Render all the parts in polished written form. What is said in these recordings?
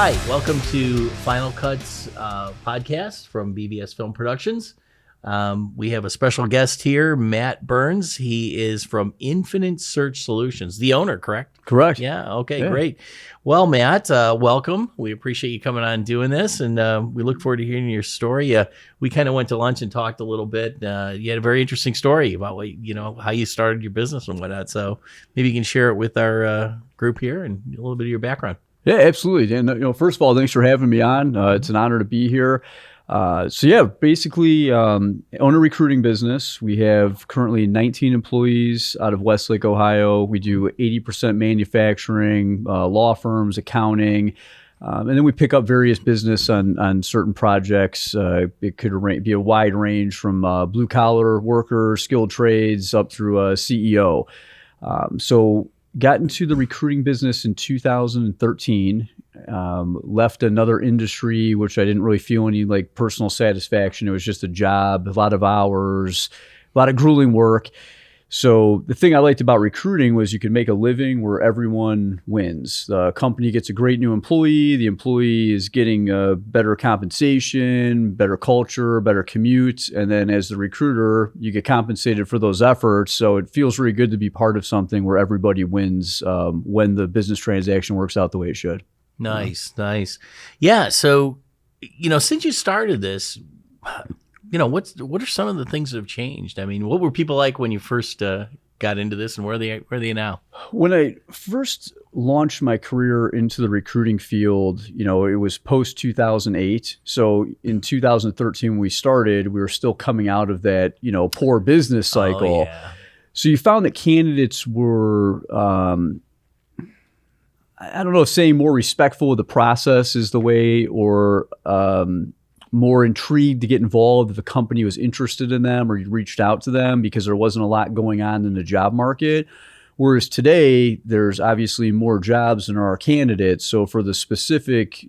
Hi, welcome to Final Cuts podcast from BVS Film Productions. We have a special guest here, Matt Burns. He is from In-finite Search Solutions, the owner, correct? Correct. Yeah, okay, great. Well, Matt, welcome. We appreciate you coming on and doing this, and we look forward to hearing your story. We kind of went to lunch and talked a little bit. You had a very interesting story about how you started your business and whatnot, so maybe you can share it with our group here and a little bit of your background. Yeah, absolutely. And first of all, thanks for having me on. It's an honor to be here. Basically, own a recruiting business. We have currently 19 employees out of Westlake, Ohio. We do 80% manufacturing, law firms, accounting, and then we pick up various business on certain projects. It could be a wide range from blue collar workers, skilled trades, up through a CEO. Got into the recruiting business in 2013, left another industry, which I didn't really feel any personal satisfaction. It was just a job, a lot of hours, a lot of grueling work. So the thing I liked about recruiting was you could make a living where everyone wins. The company gets a great new employee. The employee is getting better compensation, better culture, better commute. And then as the recruiter, you get compensated for those efforts. So it feels really good to be part of something where everybody wins when the business transaction works out the way it should. Nice. Yeah. So, since you started this, what are some of the things that have changed? I mean, what were people like when you first got into this, and where are they now? When I first launched my career into the recruiting field, it was post 2008. So in 2013, when we started, we were still coming out of that, poor business cycle. Oh, yeah. So you found that candidates were, I don't know if saying more respectful of the process is the way, or more intrigued to get involved if a company was interested in them or you reached out to them because there wasn't a lot going on in the job market. Whereas today, there's obviously more jobs than there are candidates. So for the specific,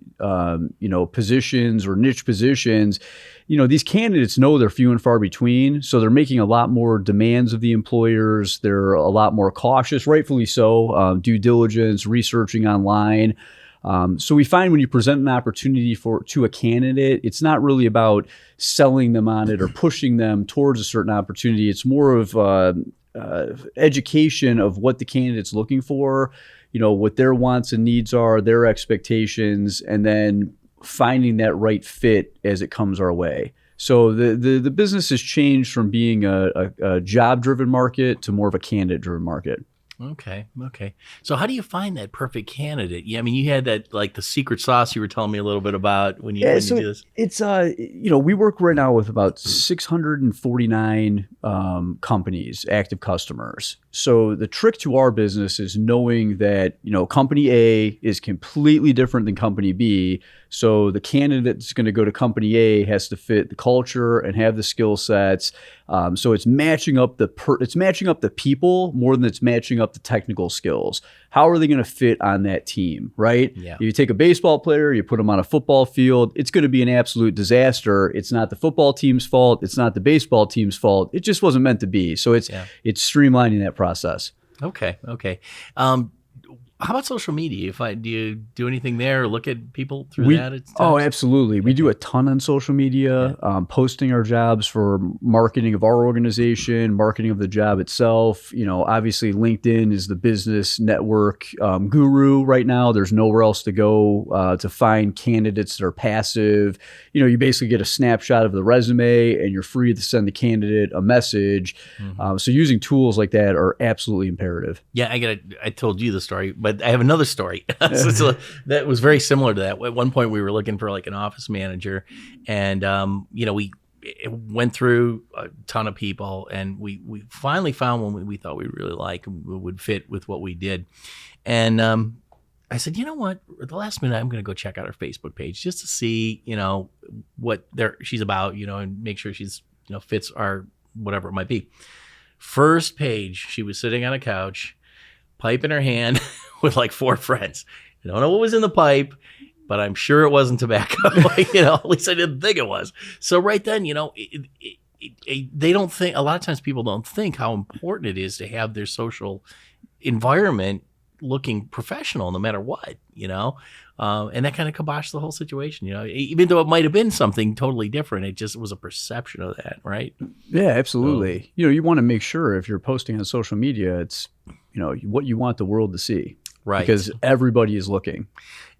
positions or niche positions, these candidates know they're few and far between. So they're making a lot more demands of the employers. They're a lot more cautious, rightfully so, due diligence, researching online. So we find when you present an opportunity to a candidate, it's not really about selling them on it or pushing them towards a certain opportunity. It's more of education of what the candidate's looking for, what their wants and needs are, their expectations, and then finding that right fit as it comes our way. So the business has changed from being a job-driven market to more of a candidate-driven market. Okay. So how do you find that perfect candidate? Yeah, I mean, you had that the secret sauce you were telling me a little bit about when you do this. It's we work right now with about 649 companies, active customers. So the trick to our business is knowing that company A is completely different than company B. So the candidate that's going to go to company A has to fit the culture and have the skill sets. So it's matching up the people more than it's matching up the technical skills. How are they going to fit on that team, right? Yeah. You take a baseball player, you put them on a football field, it's going to be an absolute disaster. It's not the football team's fault. It's not the baseball team's fault. It just wasn't meant to be. So it's streamlining that process. Okay. How about social media? Do you do anything there or look at people through that? Oh, absolutely. We do a ton on social media, posting our jobs for marketing of our organization, marketing of the job itself. Obviously LinkedIn is the business network guru right now. There's nowhere else to go to find candidates that are passive. You basically get a snapshot of the resume and you're free to send the candidate a message. Mm-hmm. So using tools like that are absolutely imperative. Yeah, I told you the story, but I have another story. That was very similar to that. At one point, we were looking for an office manager, and we went through a ton of people, and we finally found one we thought we really liked and would fit with what we did. And I said, you know what? At the last minute, I'm going to go check out her Facebook page just to see, what she's about, and make sure she's fits our whatever it might be. First page, she was sitting on a couch, pipe in her hand with 4 friends. I don't know what was in the pipe, but I'm sure it wasn't tobacco. At least I didn't think it was. So right then, they don't think, a lot of times people don't think how important it is to have their social environment looking professional no matter what, And that kind of kiboshed the whole situation, even though it might have been something totally different. It just was a perception of that, right? Yeah, absolutely. You want to make sure if you're posting on social media, it's, what you want the world to see. Right. Because everybody is looking.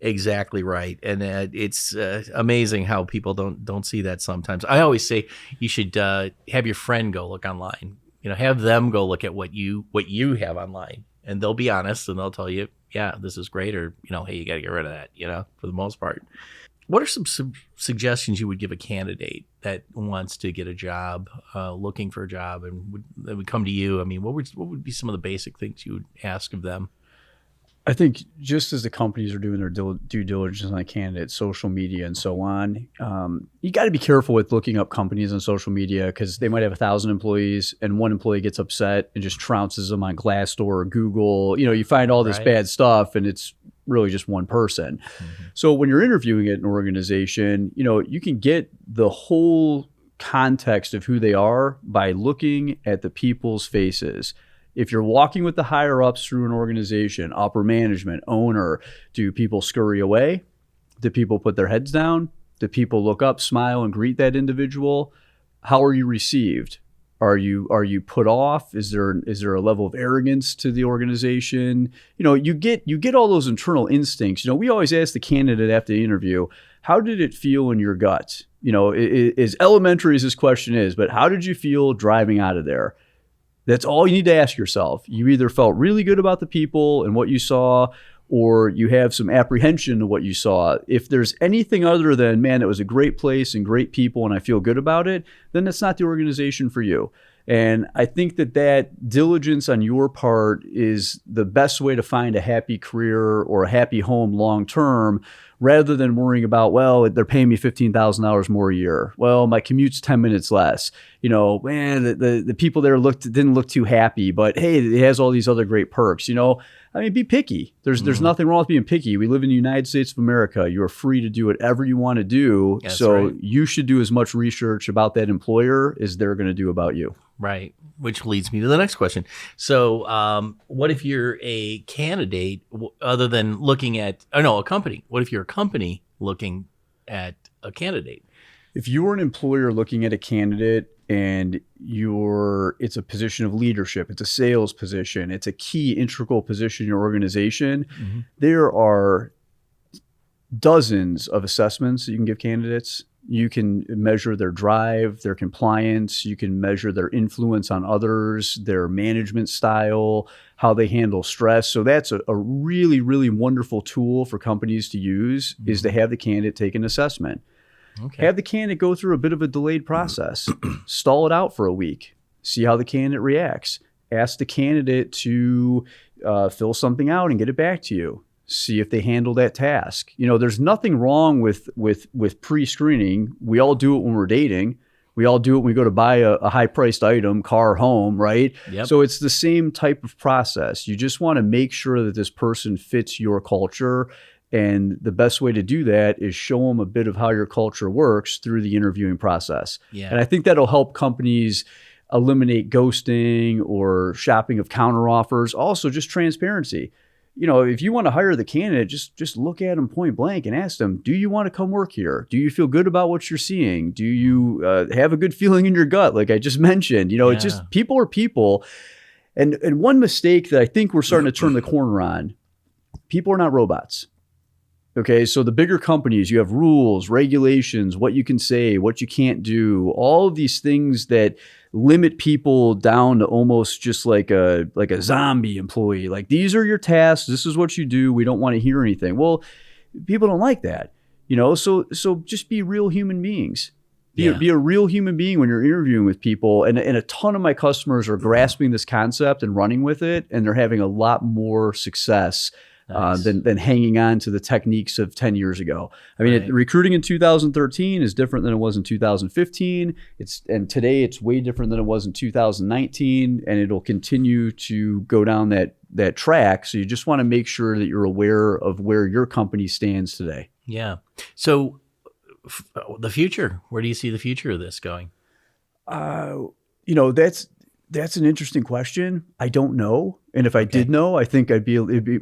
Exactly right. And it's amazing how people don't see that sometimes. I always say you should have your friend go look online. Have them go look at what you have online, and they'll be honest and they'll tell you, yeah, this is great, or hey, you got to get rid of that. For the most part. What are some suggestions you would give a candidate that wants to get a job, looking for a job, and that would come to you? I mean, what would be some of the basic things you would ask of them? I think just as the companies are doing their due diligence on candidates, social media and so on, you got to be careful with looking up companies on social media, because they might have 1,000 employees and one employee gets upset and just trounces them on Glassdoor or Google. You find all this bad stuff and it's really just one person. Mm-hmm. So when you're interviewing at an organization, you can get the whole context of who they are by looking at the people's faces. If you're walking with the higher ups through an organization, upper management, owner, do people scurry away? Do people put their heads down? Do people look up, smile, and greet that individual? How are you received? Are you put off? Is there a level of arrogance to the organization? You get all those internal instincts. We always ask the candidate after the interview, how did it feel in your gut? As elementary as this question is, but how did you feel driving out of there? That's all you need to ask yourself. You either felt really good about the people and what you saw, or you have some apprehension of what you saw. If there's anything other than, man, it was a great place and great people and I feel good about it, then that's not the organization for you. And I think that diligence on your part is the best way to find a happy career or a happy home long term, rather than worrying about, well, they're paying me $15,000 more a year. Well, my commute's 10 minutes less. Man, the people there didn't look too happy, but hey, it has all these other great perks. Be picky. There's nothing wrong with being picky. We live in the United States of America. You are free to do whatever you want to do. That's right. You should do as much research about that employer as they're going to do about you. Right. Which leads me to the next question. So what if you're a candidate other than looking at, a company? What if you're a company looking at a candidate? If you were an employer looking at a candidate and it's a position of leadership, it's a sales position, it's a key integral position in your organization, mm-hmm. There are dozens of assessments that you can give candidates. You can measure their drive, their compliance. You can measure their influence on others, their management style, how they handle stress. So that's a really, really wonderful tool for companies to use, mm-hmm. is to have the candidate take an assessment. Okay. Have the candidate go through a bit of a delayed process. Stall it out for a week. See how the candidate reacts. Ask the candidate to fill something out and get it back to you. See if they handle that task. There's nothing wrong with pre-screening. We all do it when we're dating. We all do it when we go to buy a high-priced item, car, home, right? Yep. So it's the same type of process. You just want to make sure that this person fits your culture. And the best way to do that is show them a bit of how your culture works through the interviewing process. Yeah. And I think that'll help companies eliminate ghosting or shopping of counteroffers. Also, just transparency. If you want to hire the candidate, just look at them point blank and ask them, do you want to come work here? Do you feel good about what you're seeing? Do you have a good feeling in your gut? Like I just mentioned, It's just people are people. And one mistake that I think we're starting to turn the corner on, people are not robots. Okay, so the bigger companies, you have rules, regulations, what you can say, what you can't do, all of these things that limit people down to almost just like a zombie employee. Like, these are your tasks, this is what you do, we don't want to hear anything. Well, people don't like that, so just be real human beings. Be a real human being when you're interviewing with people. And a ton of my customers are grasping this concept and running with it, and they're having a lot more success than hanging on to the techniques of 10 years ago. I mean, recruiting in 2013 is different than it was in 2015. And today it's way different than it was in 2019, and it'll continue to go down that track. So you just want to make sure that you're aware of where your company stands today. Yeah. So the future, where do you see the future of this going? That's an interesting question. I don't know. And if I Okay. did know, I think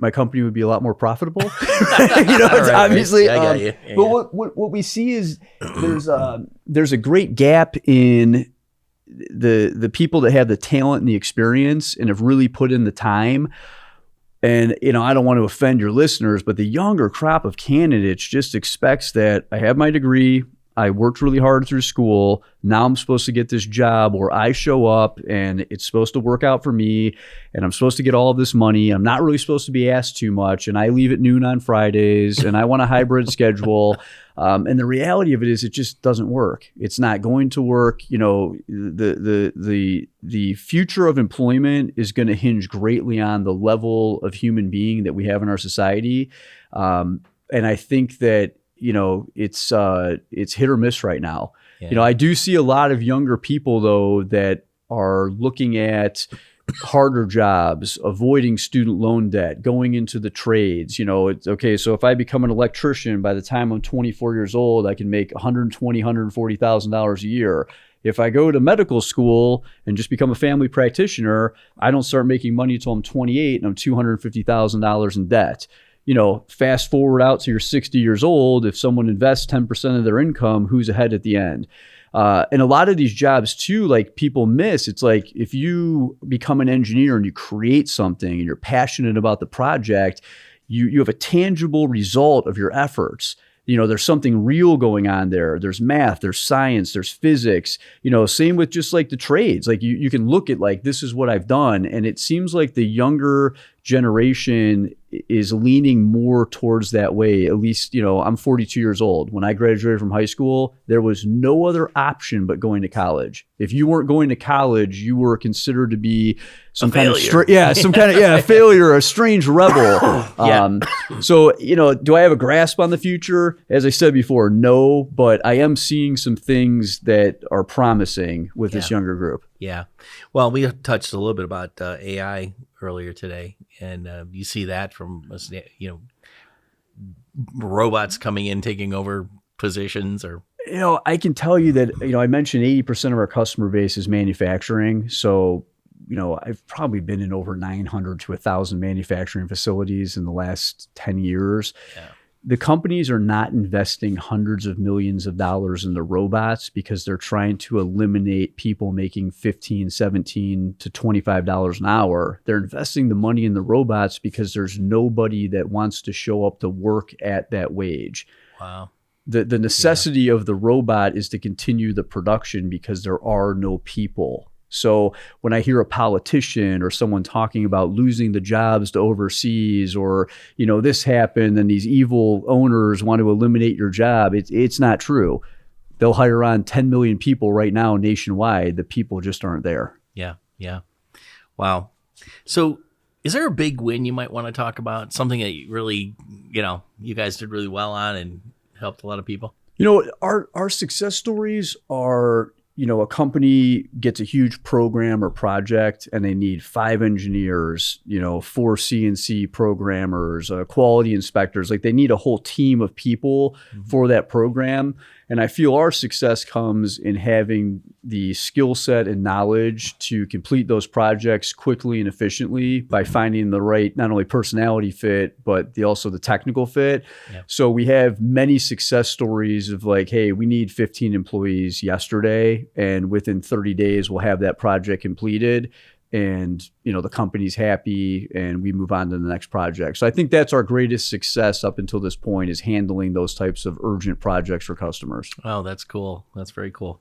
my company would be a lot more profitable. It's Right, obviously, right. Yeah, I got you. Yeah, but yeah. what we see is there's a great gap in the people that have the talent and the experience and have really put in the time. And, I don't want to offend your listeners, but the younger crop of candidates just expects that I have my degree, I worked really hard through school, now I'm supposed to get this job where I show up and it's supposed to work out for me and I'm supposed to get all of this money. I'm not really supposed to be asked too much and I leave at noon on Fridays and I want a hybrid schedule. And the reality of it is it just doesn't work. It's not going to work. The future of employment is going to hinge greatly on the level of human being that we have in our society. And I think that, it's hit or miss right now. Yeah. I do see a lot of younger people though that are looking at harder jobs, avoiding student loan debt, going into the trades. It's okay. So if I become an electrician, by the time I'm 24 years old, I can make $120,000, $140,000 a year. If I go to medical school and just become a family practitioner, I don't start making money until I'm 28 and I'm $250,000 in debt. Fast forward out to you're 60 years old. If someone invests 10% of their income, who's ahead at the end? And a lot of these jobs too, like people miss, it's like if you become an engineer and you create something and you're passionate about the project, you have a tangible result of your efforts. There's something real going on there. There's math, there's science, there's physics, same with just like the trades. Like you can look at like, this is what I've done. And it seems like the younger generation is leaning more towards that way. At least, I'm 42 years old. When I graduated from high school, there was no other option but going to college. If you weren't going to college, you were considered to be some kind of a failure, a strange rebel. So, do I have a grasp on the future? As I said before, no, but I am seeing some things that are promising with this younger group. Yeah. Well, we touched a little bit about AI earlier today, and you see that from robots coming in, taking over positions or. I can tell you that, I mentioned 80% of our customer base is manufacturing. So, I've probably been in over 900 to 1,000 manufacturing facilities in the last 10 years. Yeah. The companies are not investing hundreds of millions of dollars in the robots because they're trying to eliminate people making $15, $17 to $25 an hour. They're investing the money in the robots because there's nobody that wants to show up to work at that wage. Wow. The necessity of the robot is to continue the production because there are no people. So when I hear a politician or someone talking about losing the jobs to overseas or, this happened and these evil owners want to eliminate your job, it's not true. They'll hire on 10 million people right now nationwide. The people just aren't there. Yeah. Yeah. Wow. So is there a big win you might want to talk about? Something that you really, you guys did really well on and helped a lot of people? Our success stories are, a company gets a huge program or project and they need 5 engineers, 4 CNC programmers, quality inspectors. Like they need a whole team of people for that program. And I feel our success comes in having the skill set and knowledge to complete those projects quickly and efficiently by finding the right, not only personality fit, but also the technical fit. Yep. So we have many success stories of like, hey, we need 15 employees yesterday, and within 30 days, we'll have that project completed. And, the company's happy and we move on to the next project. So I think that's our greatest success up until this point, is handling those types of urgent projects for customers. Oh, that's cool. That's very cool.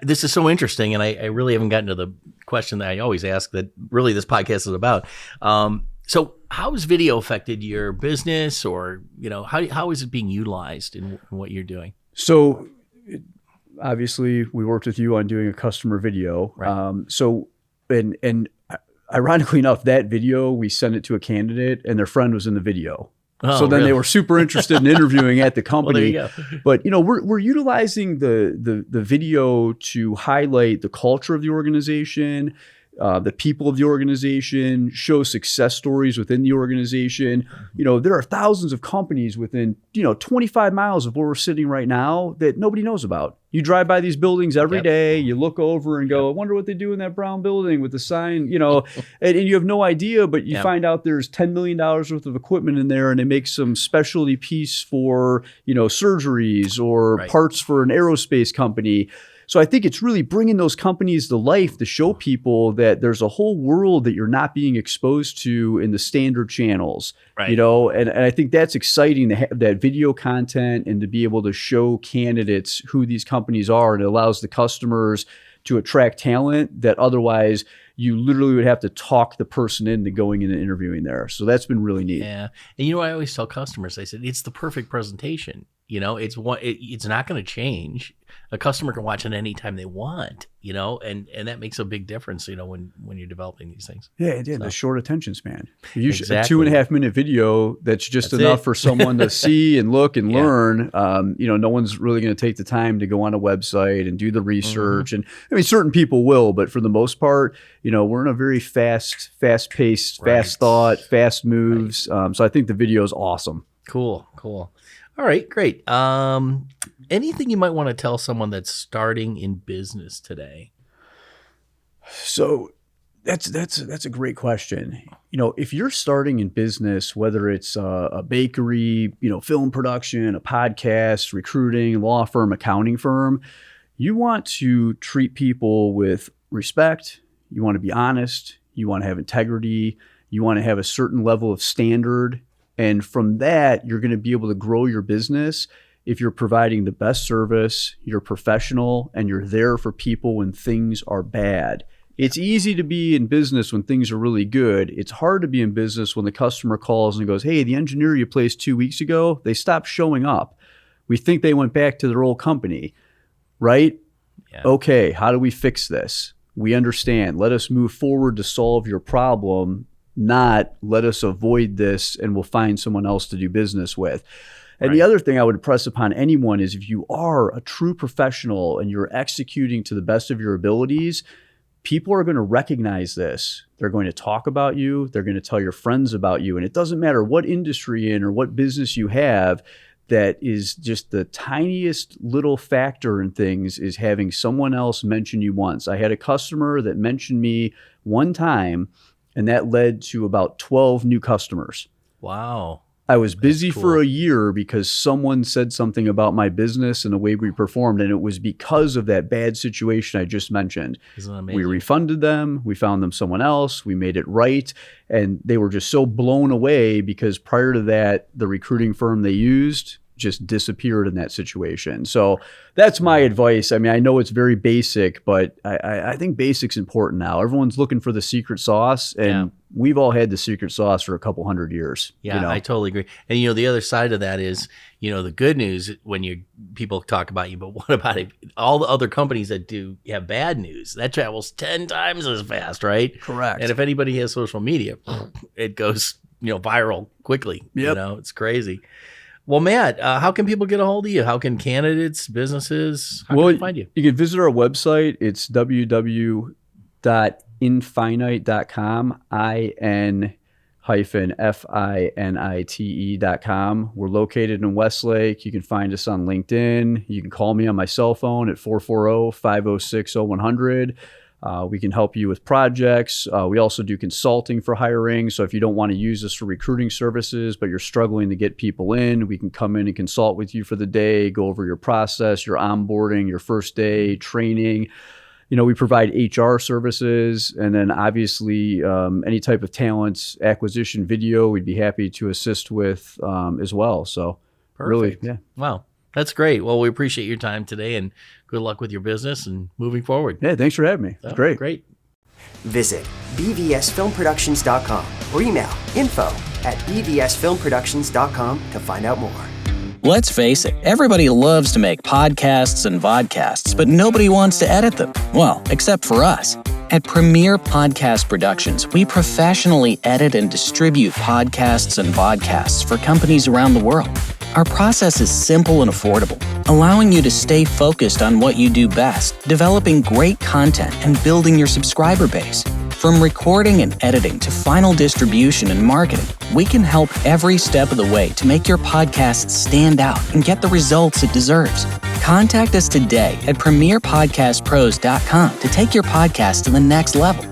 This is so interesting. And I really haven't gotten to the question that I always ask that really this podcast is about. So how has video affected your business, or, how is it being utilized in what you're doing? So obviously we worked with you on doing a customer video. Right. And ironically enough, that video, we sent it to a candidate and their friend was in the video. Oh, so then really? They were super interested in interviewing at the company. Well, there you go. But we're utilizing the video to highlight the culture of the organization, the people of the organization, show success stories within the organization. There are thousands of companies within, 25 miles of where we're sitting right now that nobody knows about. You drive by these buildings every day, you look over and go, I wonder what they do in that brown building with the sign, and you have no idea, but you find out there's $10 million worth of equipment in there, and they make some specialty piece for, surgeries or parts for an aerospace company. So I think it's really bringing those companies to life to show people that there's a whole world that you're not being exposed to in the standard channels, and I think that's exciting to have that video content and to be able to show candidates who these companies are. And it allows the customers to attract talent that otherwise you literally would have to talk the person into going in and interviewing there. So that's been really neat. Yeah. And I always tell customers, I said, it's the perfect presentation. It's not going to change. A customer can watch it anytime they want, and that makes a big difference, when you're developing these things. Yeah, the short attention span. Usually a 2.5 minute video that's enough for someone to see and look and learn. No one's really going to take the time to go on a website and do the research. And certain people will, but for the most part, we're in a very fast-paced, fast thought, fast moves. So I think the video is awesome. Cool. All right, great. Anything you might want to tell someone that's starting in business today? So that's a great question. If you're starting in business, whether it's a bakery, film production, a podcast, recruiting, law firm, accounting firm, you want to treat people with respect. You want to be honest. You want to have integrity. You want to have a certain level of standard. And from that, you're going to be able to grow your business if you're providing the best service, you're professional, and you're there for people when things are bad. It's easy to be in business when things are really good. It's hard to be in business when the customer calls and goes, hey, the engineer you placed 2 weeks ago, they stopped showing up. We think they went back to their old company, right? Yeah. Okay, how do we fix this? We understand. Let us move forward to solve your problem, not let us avoid this and we'll find someone else to do business with. And the other thing I would impress upon anyone is if you are a true professional and you're executing to the best of your abilities, people are going to recognize this. They're going to talk about you. They're going to tell your friends about you. And it doesn't matter what industry you're in or what business you have, that is just the tiniest little factor in things is having someone else mention you once. I had a customer that mentioned me one time, and that led to about 12 new customers. Wow. I was busy for a year because someone said something about my business and the way we performed, and it was because of that bad situation I just mentioned. Isn't that amazing? We refunded them, we found them someone else, we made it right, and they were just so blown away because prior to that, the recruiting firm they used just disappeared in that situation. So that's my advice. I mean, I know it's very basic, but I think basic's important now. Everyone's looking for the secret sauce, and we've all had the secret sauce for a couple hundred years. Yeah, I totally agree. And the other side of that is, the good news when people talk about you, but what about it? All the other companies that do have bad news, that travels 10 times as fast, right? Correct. And if anybody has social media, it goes, viral quickly. Yep. It's crazy. Well, Matt, how can people get a hold of you? How can candidates, businesses, how can they find you? You can visit our website. It's www.infinite.com, IN-FINITE.com. We're located in Westlake. You can find us on LinkedIn. You can call me on my cell phone at 440-506-0100. We can help you with projects. We also do consulting for hiring. So if you don't want to use us for recruiting services, but you're struggling to get people in, we can come in and consult with you for the day, go over your process, your onboarding, your first day, training. We provide HR services, and then obviously any type of talent acquisition video, we'd be happy to assist with as well. So Perfect. Really, yeah. Wow. That's great. Well, we appreciate your time today, and good luck with your business and moving forward. Yeah, thanks for having me. It's great. Great. Visit bvsfilmproductions.com or email info@bvsfilmproductions.com to find out more. Let's face it, everybody loves to make podcasts and vodcasts, but nobody wants to edit them. Well, except for us. At Premier Podcast Productions, we professionally edit and distribute podcasts and vodcasts for companies around the world. Our process is simple and affordable, allowing you to stay focused on what you do best, developing great content and building your subscriber base. From recording and editing to final distribution and marketing, we can help every step of the way to make your podcast stand out and get the results it deserves. Contact us today at premierpodcastpros.com to take your podcast to the next level.